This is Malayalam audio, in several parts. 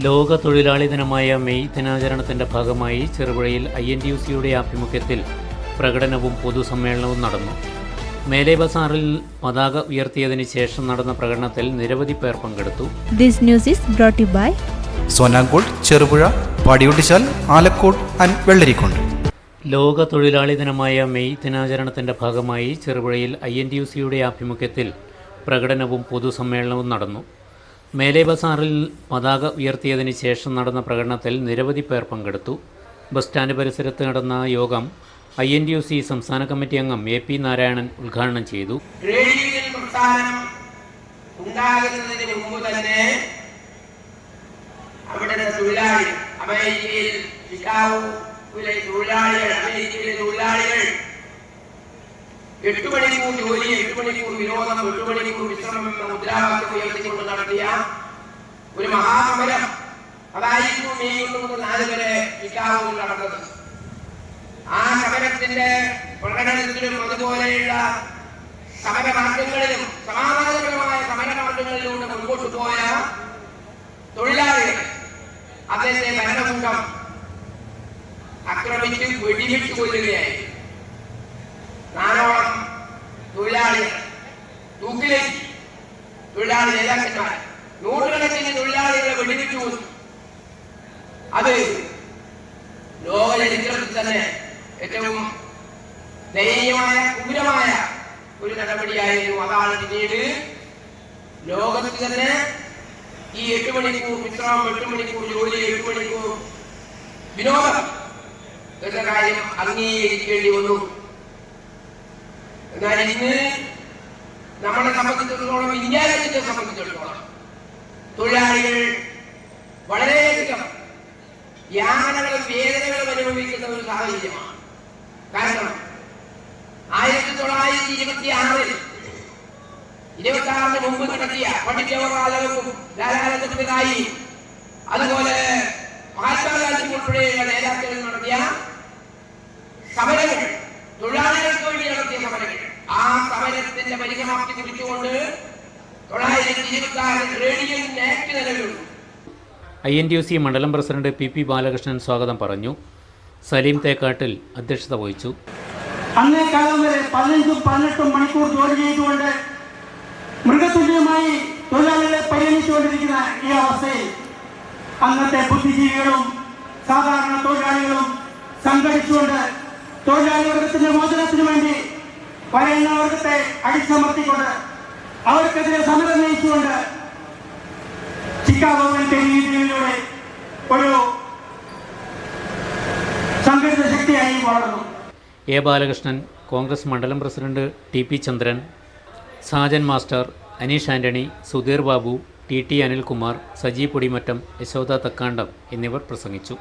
ലോക തൊഴിലാളി ദിനമായ മെയ് ദിനാചരണത്തിന്റെ ഭാഗമായി ചെറുപുഴയിൽ INTUC-യുടെ ആഭിമുഖ്യത്തിൽ പ്രകടനവും പൊതുസമ്മേളനവും നടന്നു. മേലെ ബസാറിൽ പതാക ഉയർത്തിയതിന് ശേഷം നടന്ന പ്രകടനത്തിൽ നിരവധി പേർ പങ്കെടുത്തു. This news is brought to you by Sonankode, Cherupuzha, Padiyottuchal, Alakode and Vellarikundu. ലോക തൊഴിലാളി ദിനമായ മെയ് ദിനാചരണത്തിന്റെ ഭാഗമായി ചെറുപുഴയിൽ INTUC-യുടെ ആഭിമുഖ്യത്തിൽ പ്രകടനവും പൊതുസമ്മേളനവും നടന്നു. മേലെ ബസാറിൽ പതാക ഉയർത്തിയതിന് ശേഷം നടന്ന പ്രകടനത്തിൽ നിരവധി പേർ പങ്കെടുത്തു. ബസ് സ്റ്റാൻഡ് പരിസരത്ത് നടന്ന യോഗം INTUC സംസ്ഥാന കമ്മിറ്റി അംഗം AP നാരായണൻ ഉദ്ഘാടനം ചെയ്തു. അവിടുത്തെ തൊഴിലാളികൾ അമേരിക്കയിലെ തൊഴിലാളികൾ 8 മണിക്കൂർ ജോലി, 8 മണിക്കൂർ വിനോദം, 8 മണിക്കൂർ വിശ്രമം എന്ന മുദ്രാവാക്യം ഉയർത്തിക്കൊണ്ട് നടത്തിയ ഒരു മഹാസമരം അതായിരുന്നു മെയ് 1 മുതൽ 4 വരെ ചിക്കാഗോയിൽ നടന്നത്. ആ സമരത്തിന്റെ പ്രകടനത്തിലും അതുപോലെയുള്ള സമരമാർഗങ്ങളിലും സമാധാനപരമായ സമരമാർഗങ്ങളിലൂടെ മുൻപോട്ട് പോയ തൊഴിലാളികൾ അദ്ദേഹത്തെ ഭരണകൂടം ആക്രമിച്ച് വെടിവെച്ചു കൊല്ലുകയായി. 4ഓളം തൊഴിലാളികൾ തൂക്കിലേക്ക്, തൊഴിലാളി നേതാക്കന്മാർ, നൂറുകണക്കിന് തൊഴിലാളികളെ വെടിവെച്ചു കൊന്നു. അത് ലോക ചരിത്രത്തിൽ തന്നെ ഏറ്റവും ദയനീയമായ ക്രൂരമായ ഒരു നടപടിയായിരുന്നു. അതാണ് പിന്നീട് ലോകത്തിൽ തന്നെ ഈ 8 മണിക്കൂർ വിശ്രമം, 8 മണിക്കൂർ ജോലി, 8 മണിക്കൂർ വിനോദം എന്ന കാര്യം അംഗീകരിക്കേണ്ടി വന്നു. എന്നാൽ ഇന്ന് നമ്മളെ സംബന്ധിച്ചിടത്തോളം, ഇന്ത്യ രാജ്യത്തെ സംബന്ധിച്ചിടത്തോളം തൊഴിലാളികൾ വളരെയധികം യാതനകളും വേദനകളും അനുഭവിക്കുന്ന ഒരു സാഹചര്യമാണ്. കാരണം 1926 26 മുമ്പ് നടത്തിയ പണ്ഡിറ്റ് ജവഹർലാൽ നെഹ്റുവും ലാലാ ലജപത് റായിയും അതുപോലെ മഹാത്മാഗാന്ധി ഉൾപ്പെടെയുള്ള നേതാക്കൾ നടത്തിയ സമരങ്ങൾ, തൊഴിലാളികൾക്ക് വേണ്ടി നടത്തിയ സമരങ്ങൾ, ആ സമരത്തിന്റെ പരിസമാപ്തി കുറിച്ചുകൊണ്ട് 1926 റേഡിയോ ആക്ട് നിലവിൽ വന്നു. INTUC മണ്ഡലം പ്രസിഡന്റ് PP ബാലകൃഷ്ണൻ സ്വാഗതം പറഞ്ഞു. സലീം തേക്കാട്ടിൽ അധ്യക്ഷത വഹിച്ചു. അന്നേ കാലം വരെ 15-18 മണിക്കൂർ ജോലി ചെയ്തുകൊണ്ട് മൃഗതുല്യമായി തൊഴിലാളികളെ പരിഗണിച്ചുകൊണ്ടിരിക്കുന്ന ഈ അവസ്ഥയിൽ അന്നത്തെ ബുദ്ധിജീവികളും സാധാരണ തൊഴിലാളികളും സംഘടിച്ചുകൊണ്ട് തൊഴിലാളി വർഗത്തിന്റെ മോചനത്തിന് വേണ്ടി പറയുന്ന വർഗത്തെ അടിച്ചമർത്തിക്കൊണ്ട് അവർക്കെതിരെ സമരം നയിച്ചുകൊണ്ട് ചിക്കാഗോവിന്റെ രീതിയിലൂടെ ഒരു സംഘടിത ശക്തിയായി വളർന്നു. A ബാലകൃഷ്ണൻ, കോൺഗ്രസ് മണ്ഡലം പ്രസിഡന്റ് TP ചന്ദ്രൻ, സാജൻ മാസ്റ്റർ, അനീഷ് ആന്റണി, സുധീർ ബാബു, TT അനിൽകുമാർ, സജി പൊടിമറ്റം, യശോദ തക്കാണ്ടം എന്നിവർ പ്രസംഗിച്ചു.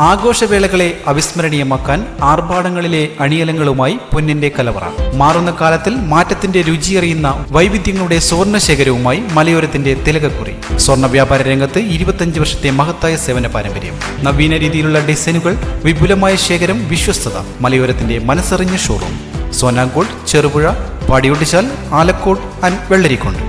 ആഘോഷവേളകളെ അവിസ്മരണീയമാക്കാൻ ആർഭാടങ്ങളിലെ അണിയലങ്ങളുമായി പൊന്നിന്റെ കലവറ. മാറുന്ന കാലത്തിൽ മാറ്റത്തിന്റെ രുചിയറിയുന്ന വൈവിധ്യങ്ങളുടെ സ്വർണ്ണശേഖരവുമായി മലയോരത്തിന്റെ തിലകക്കുറി. സ്വർണ്ണ വ്യാപാര രംഗത്ത് 25 വർഷത്തെ മഹത്തായ സേവന പാരമ്പര്യം. നവീന രീതിയിലുള്ള ഡിസൈനുകൾ, വിപുലമായ ശേഖരം, വിശ്വസ്തത. മലയോരത്തിന്റെ മനസ്സറിഞ്ഞ ഷോറൂം. സോനാങ്കോട്, ചെറുപുഴ, പാടിയൊട്ടിച്ചാൽ, ആലക്കോട് ആൻഡ് വെള്ളരിക്കുണ്ട്.